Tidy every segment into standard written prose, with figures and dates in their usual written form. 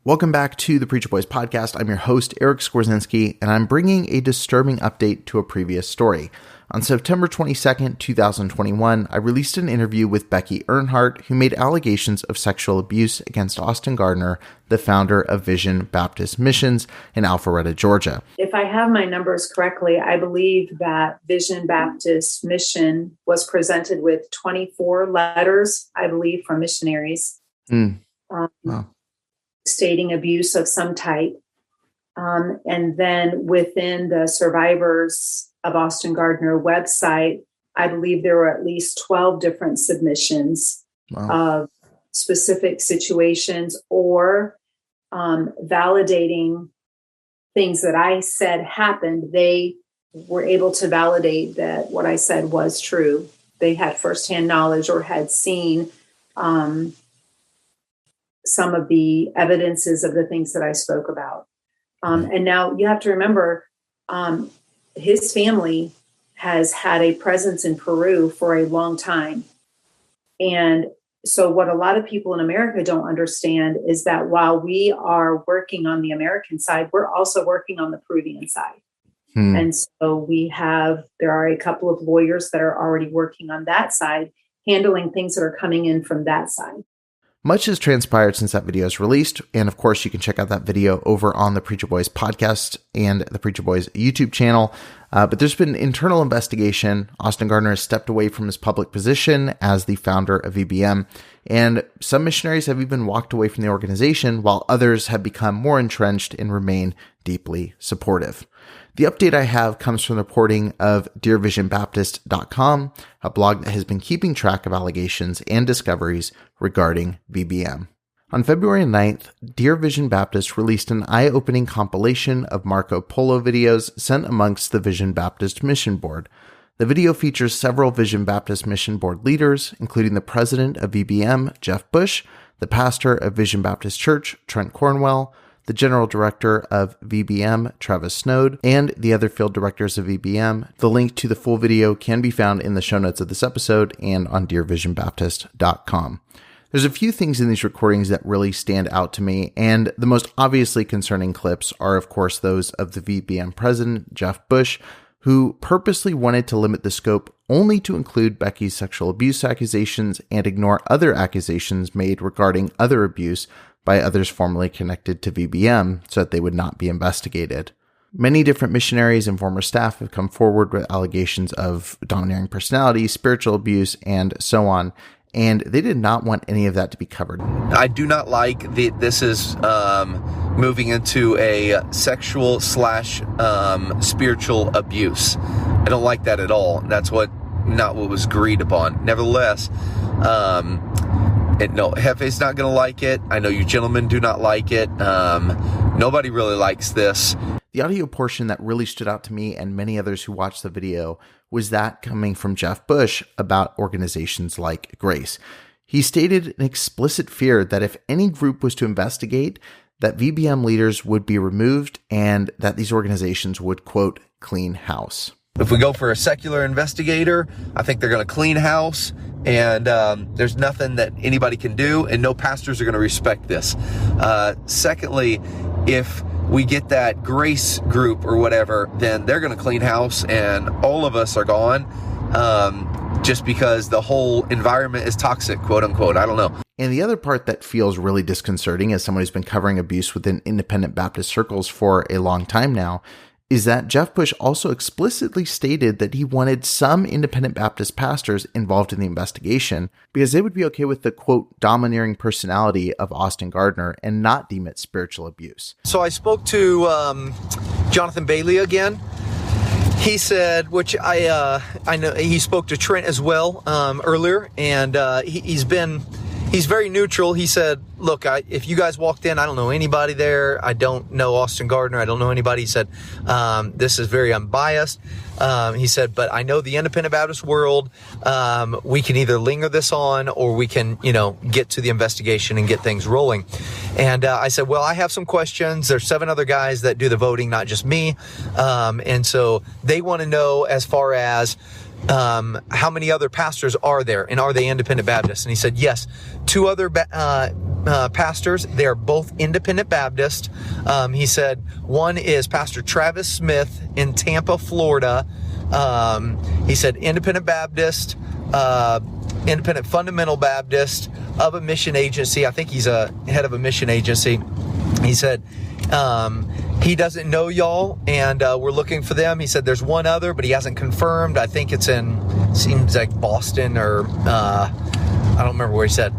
Welcome back to the Preacher Boys podcast. I'm your host, Eric Skwarczynski, and I'm bringing a disturbing update to a previous story. On September 22nd, 2021, I released an interview with Becky Earnhardt, who made allegations of sexual abuse against Austin Gardner, the founder of Vision Baptist Missions in Alpharetta, Georgia. If I have my numbers correctly, I believe that Vision Baptist Mission was presented with 24 letters, I believe, from missionaries. Wow. Stating abuse of some type. And then within the survivors of Austin Gardner website, I believe there were at least 12 different submissions of specific situations or validating things that I said happened. They were able to validate that what I said was true. They had firsthand knowledge or had seen some of the evidences of the things that I spoke about. And now you have to remember, his family has had a presence in Peru for a long time. And so what a lot of people in America don't understand is that while we are working on the American side, we're also working on the Peruvian side. And so there are a couple of lawyers that are already working on that side, handling things that are coming in from that side. Much has transpired since that video is released, and of course you can check out that video over on the Preacher Boys podcast and the Preacher Boys YouTube channel. But there's been an internal investigation. Austin Gardner has stepped away from his public position as the founder of VBM, and some missionaries have even walked away from the organization, while others have become more entrenched and remain deeply supportive. The update I have comes from the reporting of DearVisionBaptist.com, a blog that has been keeping track of allegations and discoveries regarding VBM. On February 9th, Dear Vision Baptist released an eye-opening compilation of Marco Polo videos sent amongst the Vision Baptist Mission Board. The video features several Vision Baptist Mission Board leaders, including the president of VBM, Jeff Bush, the pastor of Vision Baptist Church, Trent Cornwell, the general director of VBM, Travis Snowd, and the other field directors of VBM. The link to the full video can be found in the show notes of this episode and on DearVisionBaptist.com. There's a few things in these recordings that really stand out to me, and the most obviously concerning clips are, of course, those of the VBM President Jeff Bush, who purposely wanted to limit the scope only to include Becky's sexual abuse accusations and ignore other accusations made regarding other abuse by others formerly connected to VBM so that they would not be investigated. Many different missionaries and former staff have come forward with allegations of domineering personality, spiritual abuse, and so on, and they did not want any of that to be covered. I do not like this is moving into a sexual / spiritual abuse. I don't like that at all. That's not what was agreed upon. Nevertheless, Hefe's not going to like it. I know you gentlemen do not like it. Nobody really likes this. The audio portion that really stood out to me and many others who watched the video was that coming from Jeff Bush about organizations like Grace. He stated an explicit fear that if any group was to investigate, that VBM leaders would be removed and that these organizations would, quote, clean house. If we go for a secular investigator, I think they're going to clean house, and there's nothing that anybody can do, and no pastors are going to respect this. Secondly, if we get that Grace group or whatever, then they're going to clean house, and all of us are gone, just because the whole environment is toxic, quote unquote. I don't know. And the other part that feels really disconcerting as someone who's been covering abuse within independent Baptist circles for a long time now is that Jeff Bush also explicitly stated that he wanted some independent Baptist pastors involved in the investigation because they would be okay with the, quote, domineering personality of Austin Gardner and not deem it spiritual abuse. So I spoke to Jonathan Bailey again. He said, which I know he spoke to Trent as well earlier, and he's very neutral. He said, look, if you guys walked in, I don't know anybody there. I don't know Austin Gardner. I don't know anybody. He said, this is very unbiased. He said, but I know the independent Baptist world. We can either linger this on or we can, get to the investigation and get things rolling. And I said, well, I have some questions. There's 7 other guys that do the voting, not just me. And so they want to know as far as how many other pastors are there, and are they independent Baptists? And he said, yes, 2 other pastors. They are both independent Baptist. He said one is Pastor Travis Smith in Tampa, Florida. He said independent Baptist, independent fundamental Baptist of a mission agency. I think he's a head of a mission agency. He said he doesn't know y'all, and we're looking for them. He said there's one other, but he hasn't confirmed. I think it's seems like Boston or I don't remember where he said.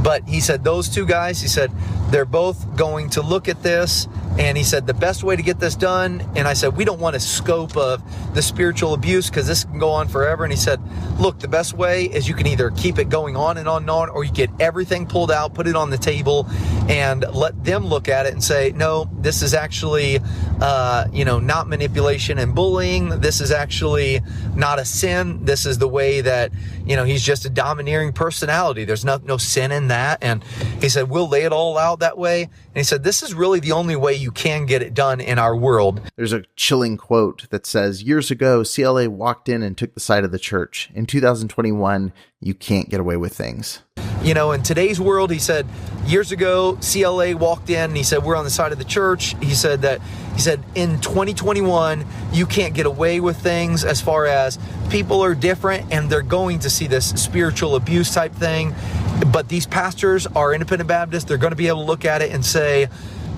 But he said those two guys, he said they're both going to look at this, and he said the best way to get this done, and I said we don't want a scope of the spiritual abuse because this can go on forever, and he said look, the best way is you can either keep it going on and on and on, or you get everything pulled out, put it on the table, and let them look at it and say, no, this is actually not manipulation and bullying, this is actually not a sin, this is the way that he's just a domineering personality, there's no sin in that. And he said we'll lay it all out that way, and he said this is really the only way you can get it done in our world. There's a chilling quote that says, years ago, CLA walked in and took the side of the church. In 2021, you can't get away with things. In today's world, he said, years ago, CLA walked in and he said, we're on the side of the church. He said in 2021, you can't get away with things as far as people are different and they're going to see this spiritual abuse type thing. But these pastors are independent Baptists. They're going to be able to look at it and say,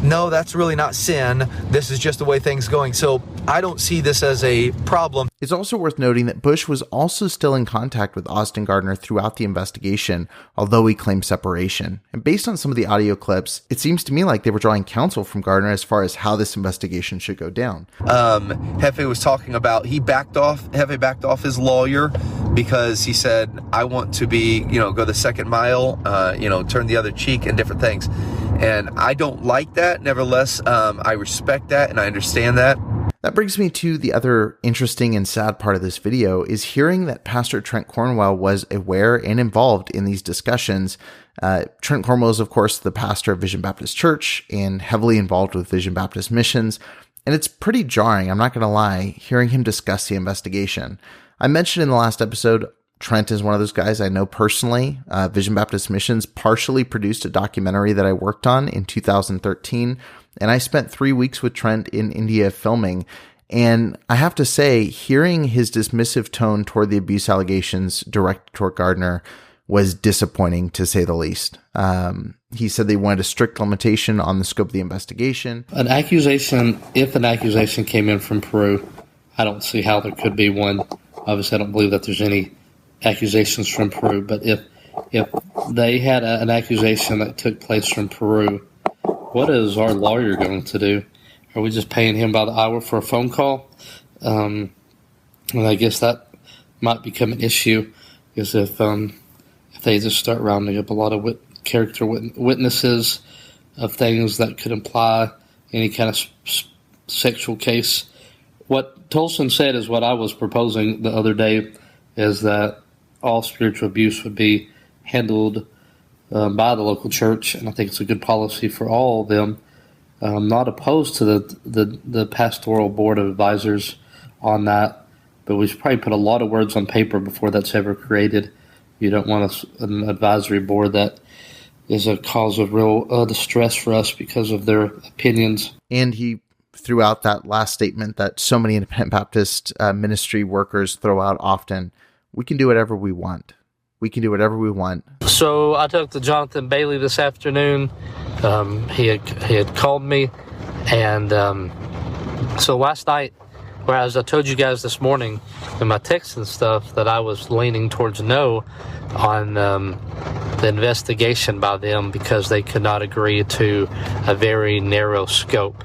no, that's really not sin. This is just the way things are going. So I don't see this as a problem. It's also worth noting that Bush was also still in contact with Austin Gardner throughout the investigation, although he claimed separation. And based on some of the audio clips, it seems to me like they were drawing counsel from Gardner as far as how this investigation should go down. Hefe was talking about, Hefe backed off his lawyer because he said, I want to be, go the second mile, turn the other cheek and different things. And I don't like that. Nevertheless, I respect that and I understand that. That brings me to the other interesting and sad part of this video is hearing that Pastor Trent Cornwell was aware and involved in these discussions. Trent Cornwell is, of course, the pastor of Vision Baptist Church and heavily involved with Vision Baptist Missions. And it's pretty jarring, I'm not going to lie, hearing him discuss the investigation. I mentioned in the last episode, Trent is one of those guys I know personally. Vision Baptist Missions partially produced a documentary that I worked on in 2013, and I spent 3 weeks with Trent in India filming. And I have to say, hearing his dismissive tone toward the abuse allegations directed toward Gardner was disappointing, to say the least. He said they wanted a strict limitation on the scope of the investigation. If an accusation came in from Peru, I don't see how there could be one. Obviously, I don't believe that there's any accusations from Peru, but if they had an accusation that took place from Peru, what is our lawyer going to do? Are we just paying him by the hour for a phone call? And I guess that might become an issue, is if they just start rounding up a lot of witnesses of things that could imply any kind of sexual case. What Tolson said is what I was proposing the other day, is that all spiritual abuse would be handled by the local church, and I think it's a good policy for all of them. I'm not opposed to the pastoral board of advisors on that, but we should probably put a lot of words on paper before that's ever created. You don't want an advisory board that is a cause of real distress for us because of their opinions. And he threw out that last statement that so many independent Baptist ministry workers throw out often: we can do whatever we want. We can do whatever we want. So I talked to Jonathan Bailey this afternoon. He had called me, and so last night, whereas I told you guys this morning in my texts and stuff that I was leaning towards no on the investigation by them because they could not agree to a very narrow scope.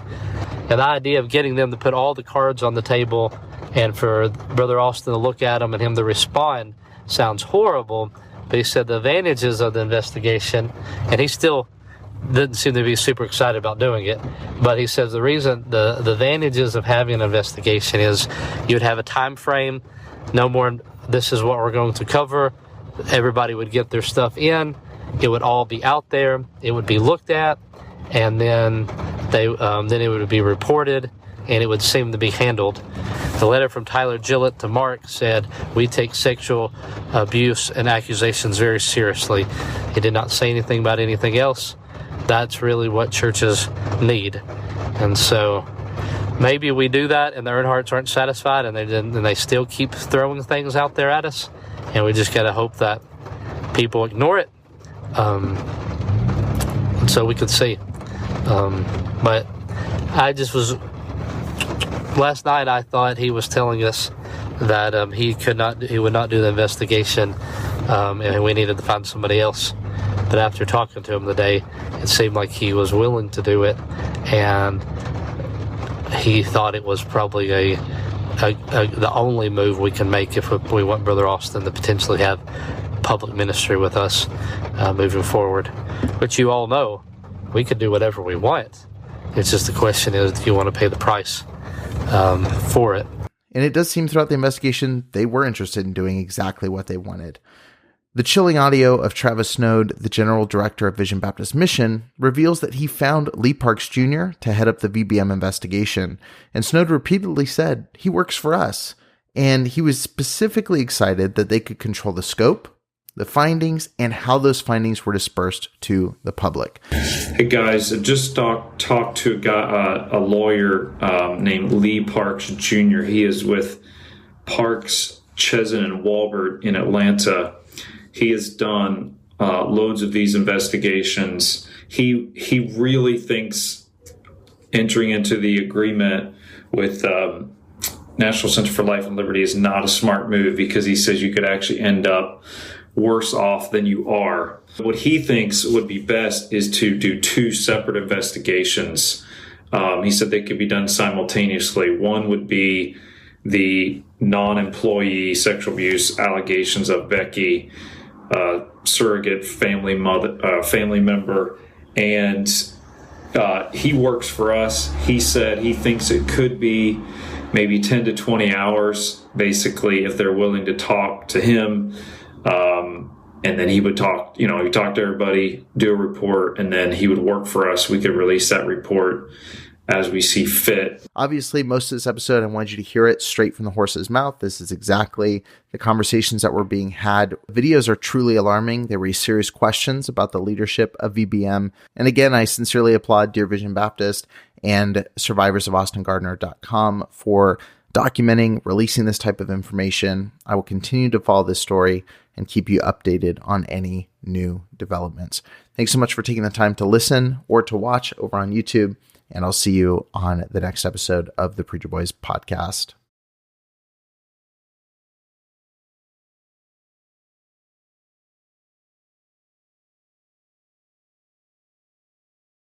And the idea of getting them to put all the cards on the table and for Brother Austin to look at them and him to respond sounds horrible, but he said the advantages of the investigation, and he still didn't seem to be super excited about doing it, but he says the reason, the advantages of having an investigation is you'd have a time frame, no more, this is what we're going to cover, everybody would get their stuff in, it would all be out there, it would be looked at, and then it would be reported, and it would seem to be handled. The letter from Tyler Gillett to Mark said, "We take sexual abuse and accusations very seriously." He did not say anything about anything else. That's really what churches need. And so maybe we do that and their hearts aren't satisfied, and they still keep throwing things out there at us, and we just got to hope that people ignore it, so we could see. But I just was, last night I thought he was telling us that he would not do the investigation, and we needed to find somebody else. But after talking to him today, it seemed like he was willing to do it, and he thought it was probably the only move we can make if we want Brother Austin to potentially have public ministry with us moving forward. Which you all know, we could do whatever we want. It's just the question is, do you want to pay the price for it? And it does seem throughout the investigation, they were interested in doing exactly what they wanted. The chilling audio of Travis Snoad, the general director of Vision Baptist Mission, reveals that he found Lee Parks Jr. to head up the VBM investigation, and Snoad repeatedly said, "He works for us." And he was specifically excited that they could control the scope, the findings, and how those findings were dispersed to the public. Hey guys, I just talked to a lawyer named Lee Parks Jr. He is with Parks, Chesson, and Walbert in Atlanta. He has done loads of these investigations. He really thinks entering into the agreement with National Center for Life and Liberty is not a smart move, because he says you could actually end up worse off than you are. What he thinks would be best is to do two separate investigations. He said they could be done simultaneously. One would be the non-employee sexual abuse allegations of Becky, surrogate family member, and he works for us. He said he thinks it could be maybe 10 to 20 hours, basically, if they're willing to talk to him. And then he would talk, he talk to everybody, do a report, and then he would work for us. We could release that report as we see fit. Obviously, most of this episode, I wanted you to hear it straight from the horse's mouth. This is exactly the conversations that were being had. Videos are truly alarming. They raise serious questions about the leadership of VBM. And again, I sincerely applaud Dear Vision Baptist and survivors of AustinGardner.com for documenting, releasing this type of information. I will continue to follow this story and keep you updated on any new developments. Thanks so much for taking the time to listen or to watch over on YouTube, and I'll see you on the next episode of the Preacher Boys podcast.